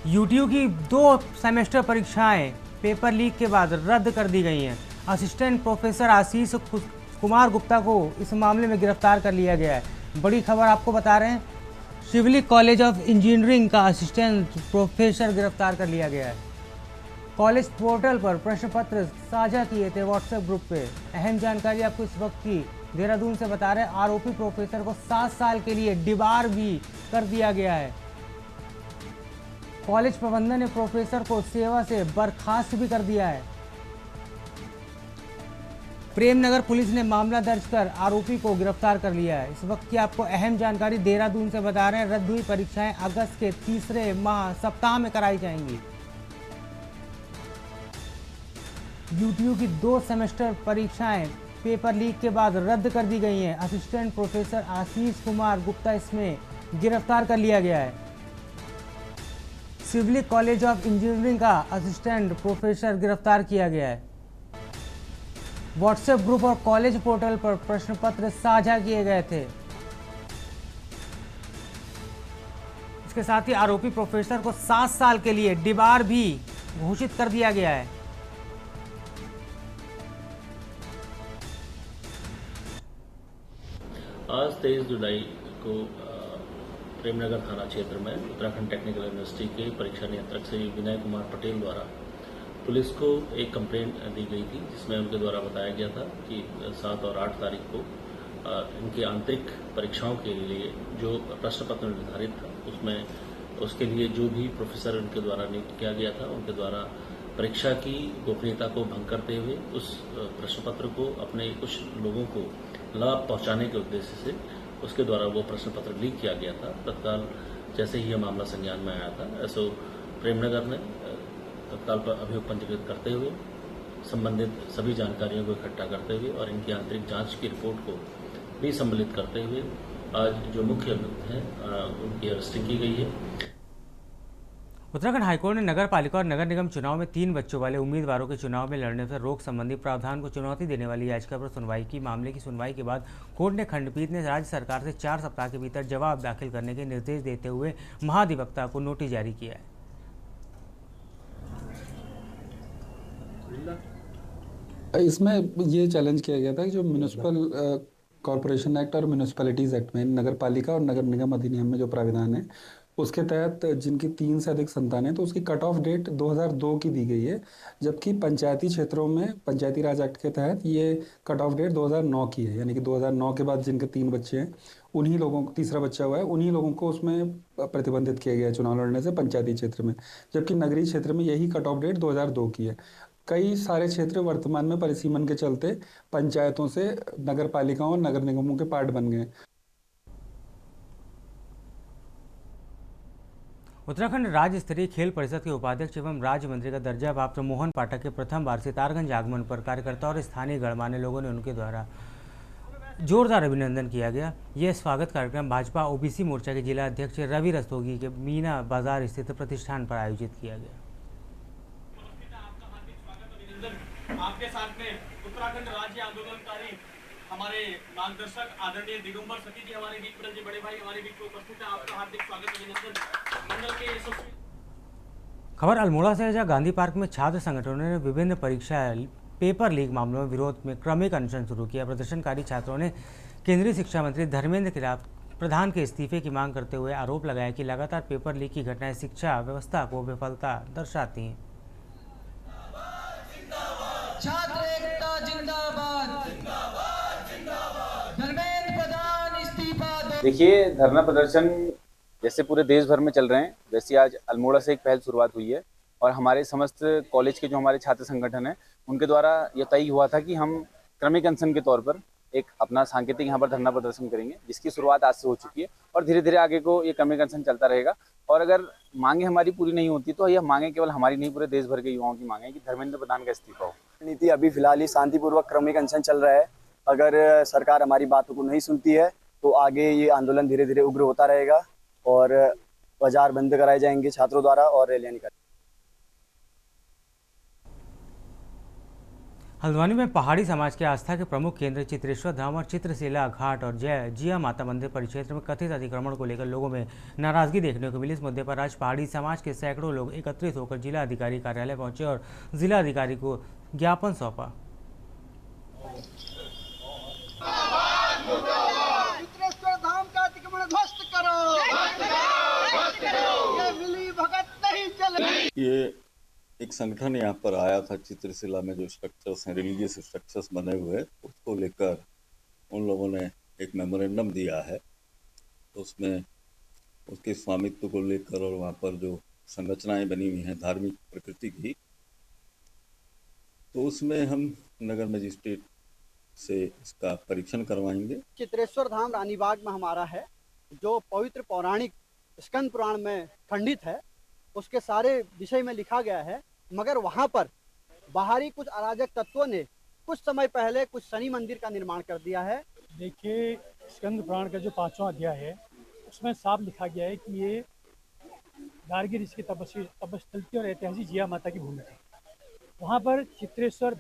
Speaker 1: यूटीयू की 2 सेमेस्टर परीक्षाएं पेपर लीक के बाद रद्द कर दी गई हैं। असिस्टेंट प्रोफेसर आशीष कुमार गुप्ता को इस मामले में गिरफ्तार कर लिया गया है। बड़ी खबर आपको बता रहे हैं, शिवली कॉलेज ऑफ इंजीनियरिंग का असिस्टेंट प्रोफेसर गिरफ्तार कर लिया गया है। कॉलेज पोर्टल पर प्रश्न पत्र साझा किए थे व्हाट्सएप ग्रुप पे। अहम जानकारी आपको इस वक्त की देहरादून से बता रहे हैं। आरोपी प्रोफेसर को 7 साल के लिए डिबार भी कर दिया गया है। कॉलेज प्रबंधन ने प्रोफेसर को सेवा से बर्खास्त भी कर दिया है। प्रेमनगर पुलिस ने मामला दर्ज कर आरोपी को गिरफ्तार कर लिया है। इस वक्त की आपको अहम जानकारी देहरादून से बता रहे हैं। रद्द हुई परीक्षाएं अगस्त के तीसरे सप्ताह में कराई जाएंगी। यूटीयू की 2 सेमेस्टर परीक्षाएं पेपर लीक के बाद रद्द कर दी गई हैं। असिस्टेंट प्रोफेसर आशीष कुमार गुप्ता इसमें गिरफ्तार कर लिया गया है। शिवली कॉलेज ऑफ इंजीनियरिंग का असिस्टेंट प्रोफेसर गिरफ्तार किया गया है। व्हाट्सएप ग्रुप और कॉलेज पोर्टल पर प्रश्न पत्र साझा किए गए थे। इसके साथ ही आरोपी प्रोफेसर को 7 साल के लिए डिबार भी घोषित कर दिया गया है।
Speaker 8: आज 23 जुलाई को प्रेमनगर थाना क्षेत्र में उत्तराखंड टेक्निकल यूनिवर्सिटी के परीक्षा नियंत्रक श्री विनय कुमार पटेल द्वारा पुलिस को एक कंप्लेंट दी गई थी, जिसमें उनके द्वारा बताया गया था कि 7 और 8 तारीख को इनके आंतरिक परीक्षाओं के लिए जो प्रश्न पत्र निर्धारित था उसके लिए जो भी प्रोफेसर उनके द्वारा नियुक्त किया गया था, उनके द्वारा परीक्षा की गोपनीयता को भंग करते हुए उस प्रश्न पत्र को अपने कुछ लोगों को लाभ पहुंचाने के उद्देश्य से उसके द्वारा वो प्रश्न पत्र लीक किया गया था। तत्काल जैसे ही यह मामला संज्ञान में आया था, एसओ प्रेमनगर ने तत्काल पर अभियोग पंजीकृत करते हुए संबंधित सभी जानकारियों को इकट्ठा करते हुए और इनकी आंतरिक जांच की रिपोर्ट को भी सम्मिलित करते हुए आज जो मुख्य अभियुक्त हैं उनकी अरेस्टिंग की गई है।
Speaker 1: उत्तराखंड हाईकोर्ट ने नगर पालिका और नगर निगम चुनाव में 3 बच्चों वाले उम्मीदवारों के चुनाव में लड़ने से रोक संबंधी प्रावधान को चुनौती देने वाली याचिका पर सुनवाई की। मामले की सुनवाई के बाद कोर्ट ने खंडपीठ ने राज्य सरकार से 4 सप्ताह के भीतर जवाब दाखिल करने के निर्देश देते हुए महाधिवक्ता को नोटिस जारी किया है।
Speaker 9: इसमें ये चैलेंज किया गया था कि जो म्यूनिसिपल कॉरपोरेशन एक्ट और म्यूनिसिपैलिटीज़ एक्ट में नगर पालिका और नगर निगम अधिनियम में जो प्राविधान है उसके तहत जिनकी 3 से अधिक संतान है तो उसकी कट ऑफ डेट 2002 की दी गई है, जबकि पंचायती क्षेत्रों में पंचायती राज एक्ट के तहत ये कट ऑफ डेट 2009 की है। यानी कि 2009 के बाद जिनके 3 बच्चे हैं उन्हीं लोगों को, तीसरा बच्चा हुआ है, उन्हीं लोगों को उसमें प्रतिबंधित किया गया है चुनाव लड़ने से पंचायती क्षेत्र में, जबकि नगरीय क्षेत्र में यही कट ऑफ डेट 2002 की है। कई सारे क्षेत्र वर्तमान में परिसीमन के चलते पंचायतों से नगर पालिकाओं और नगर निगमों के पार्ट बन गए।
Speaker 1: उत्तराखंड राज्य स्तरीय खेल परिषद के उपाध्यक्ष एवं राज्य मंत्री का दर्जा प्राप्त मोहन पाठक के प्रथम बार सितारगंज आगमन पर कार्यकर्ताओं और स्थानीय गणमान्य लोगों ने उनके द्वारा जोरदार अभिनंदन किया गया। यह स्वागत कार्यक्रम भाजपा ओबीसी मोर्चा के जिला अध्यक्ष रवि रस्तोगी के मीना बाजार स्थित प्रतिष्ठान पर आयोजित किया गया।
Speaker 11: आपके साथ में उत्तराखंड राज्य आंदोलनकारी हमारे मार्गदर्शक आदरणीय दिगंबर सती जी हमारे बीच, जी बड़े भाई हमारे बीच में उपस्थित है। आपका हार्दिक स्वागत अभिनंदन। मंडल के
Speaker 1: खबर अल्मोड़ा से है, जहां गांधी पार्क में छात्र संगठनों ने विभिन्न परीक्षा पेपर लीक मामलों में विरोध में क्रमिक अनशन शुरू किया। प्रदर्शनकारी छात्रों ने केंद्रीय शिक्षा मंत्री धर्मेंद्र प्रधान के इस्तीफे की मांग करते हुए आरोप लगाया कि लगातार पेपर लीक की घटनाएं शिक्षा व्यवस्था को विफलता दर्शाती हैं।
Speaker 12: छात्र एकता जिंदाबाद, धर्मेंद्र प्रधान इस्तीफा दो।
Speaker 25: देखिए, धरना प्रदर्शन जैसे पूरे देश भर में चल रहे हैं, वैसे आज अल्मोड़ा से एक पहल शुरुआत हुई है
Speaker 3: और हमारे समस्त कॉलेज के जो हमारे छात्र संगठन है उनके द्वारा यह तय हुआ था कि हम क्रमिक अनशन के तौर पर एक अपना सांकेतिक यहाँ पर धरना प्रदर्शन करेंगे, जिसकी शुरुआत आज से हो चुकी है और धीरे धीरे आगे को ये क्रमिक अनशन चलता रहेगा। और अगर मांगे हमारी पूरी नहीं होती तो यह मांगे केवल हमारी नहीं, पूरे देश भर के युवाओं की मांगे कि धर्मेंद्र प्रधान का इस्तीफा हो।
Speaker 10: नीति अभी फिलहाल ही शांतिपूर्वक क्रमिक अनशन चल रहा है। अगर सरकार हमारी बातों को नहीं सुनती है तो आगे ये आंदोलन धीरे धीरे उग्र होता रहेगा और बाजार बंद कराए जाएंगे छात्रों द्वारा और रैलियां निकाली।
Speaker 1: हल्द्वानी में पहाड़ी समाज के आस्था के प्रमुख केंद्र चित्रेश्वर धाम और चित्रशिला घाट और जय जिया माता मंदिर परिक्षेत्र में कथित अतिक्रमण को लेकर लोगों में नाराजगी देखने को मिली। इस मुद्दे पर आज पहाड़ी समाज के सैकड़ों लोग एकत्रित होकर जिला अधिकारी कार्यालय पहुंचे और जिला अधिकारी को ज्ञापन सौंपा।
Speaker 12: चित्रेश्वर धाम का अतिक्रमण ध्वस्त करो, ये मिली भगत नहीं चले।
Speaker 13: ये एक संगठन यहाँ पर आया था चित्रशिला में, जो स्ट्रक्चर्स हैं, रिलीजियस स्ट्रक्चर्स बने हुए, उसको लेकर उन लोगों ने एक मेमोरेंडम दिया है। तो उसमें उसके स्वामित्व को लेकर और वहाँ पर जो संरचनाएं बनी हुई हैं धार्मिक प्रकृति की, तो उसमें हम नगर मजिस्ट्रेट से इसका परीक्षण करवाएंगे।
Speaker 14: चित्रेश्वर धाम रानीबाग में हमारा है, जो पवित्र पौराणिक स्कंद पुराण में खंडित है, उसके सारे विषय में लिखा गया है। मगर वहाँ पर बाहरी कुछ अराजक तत्वों ने कुछ समय पहले कुछ शनि मंदिर का निर्माण कर दिया है।
Speaker 25: देखिए, स्कंद पुराण का जो 5वां अध्याय है उसमें साफ लिखा गया है कि ये गार्गी ऋषि की तपस्थल थी और ऐतिहासिक जिया माता की भूमि थी। वहाँ पर चित्रेश्वर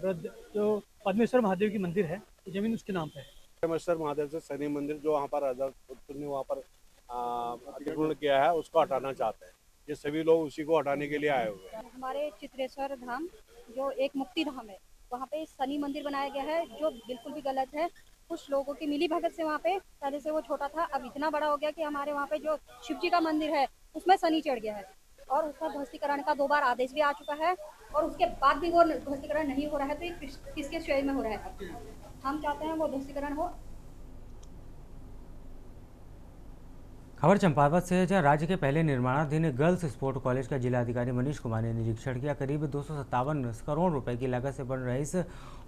Speaker 25: जो पद्मेश्वर महादेव की मंदिर है, जमीन उसके नाम पे है।
Speaker 26: पद्मेश्वर महादेव से शनि मंदिर जो वहाँ पर ने वहाँ पर अतिक्रमण किया है उसको हटाना चाहते हैं। ये सभी लोग उसी को हटाने के लिए आए हुए हैं।
Speaker 4: हमारे चित्रेश्वर धाम जो एक मुक्ति धाम है, वहाँ पे शनि मंदिर बनाया गया है जो बिल्कुल भी गलत है। कुछ लोगों की मिली भगत से वहाँ पे पहले से वो छोटा था, अब इतना बड़ा हो गया कि हमारे वहाँ पे जो शिव जी का मंदिर है उसमें शनि चढ़ गया है और उसका ध्वस्तीकरण का 2 बार आदेश भी आ चुका है और उसके बाद भी वो ध्वस्तीकरण नहीं हो रहा है। तो ये किसके श्रेय में हो रहा है? हम चाहते हैं वो ध्वस्तीकरण हो।
Speaker 1: खबर चंपावत से है, जहां राज्य के पहले निर्माणाधीन गर्ल्स स्पोर्ट कॉलेज का जिलाधिकारी मनीष कुमार ने निरीक्षण किया। करीब 257 करोड़ रुपए की लागत से बन रहे इस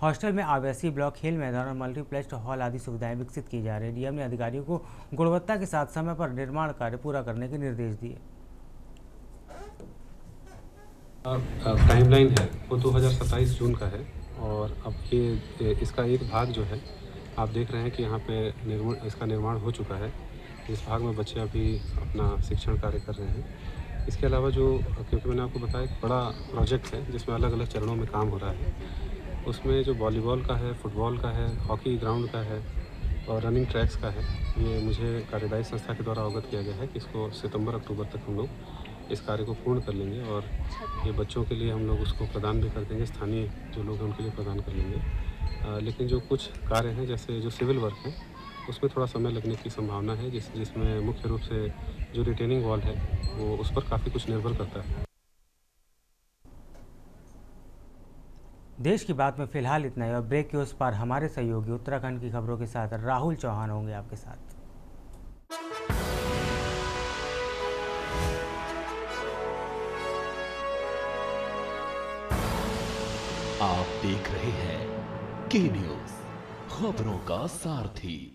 Speaker 1: हॉस्टल में आवासीय ब्लॉक, खेल मैदान और मल्टीप्लेक्स हॉल आदि सुविधाएं विकसित की जा रही है। डीएम ने अधिकारियों को गुणवत्ता के साथ समय पर निर्माण कार्य पूरा करने के निर्देश दिए।
Speaker 27: टाइमलाइन है वो 2027 जून का है और अब ये इसका एक भाग जो है आप देख रहे हैं कि यहाँ पे इसका निर्माण हो चुका है। इस भाग में बच्चे अभी अपना शिक्षण कार्य कर रहे हैं। इसके अलावा जो, क्योंकि मैंने आपको बताया, एक बड़ा प्रोजेक्ट है जिसमें अलग अलग चरणों में काम हो रहा है। उसमें जो वॉलीबॉल का है, फुटबॉल का है, हॉकी ग्राउंड का है और रनिंग ट्रैक्स का है, ये मुझे कार्यदायी संस्था के द्वारा अवगत किया गया है कि इसको सितंबर-अक्टूबर तक हम लोग इस कार्य को पूर्ण कर लेंगे और ये बच्चों के लिए हम लोग उसको प्रदान भी कर देंगे, स्थानीय जो लोग हैं उनके लिए प्रदान कर लेंगे। लेकिन जो कुछ कार्य हैं, जैसे जो सिविल वर्क है, उसमें थोड़ा समय लगने की संभावना है, जिसमें मुख्य रूप से जो रिटेनिंग वॉल है वो उस पर काफ़ी कुछ निर्भर करता है।
Speaker 1: देश की बात में फिलहाल इतना ही और ब्रेक के उस पार हमारे सहयोगी उत्तराखंड की खबरों के साथ राहुल चौहान होंगे आपके साथ।
Speaker 2: आप देख रहे हैं के न्यूज़, खबरों का सारथी।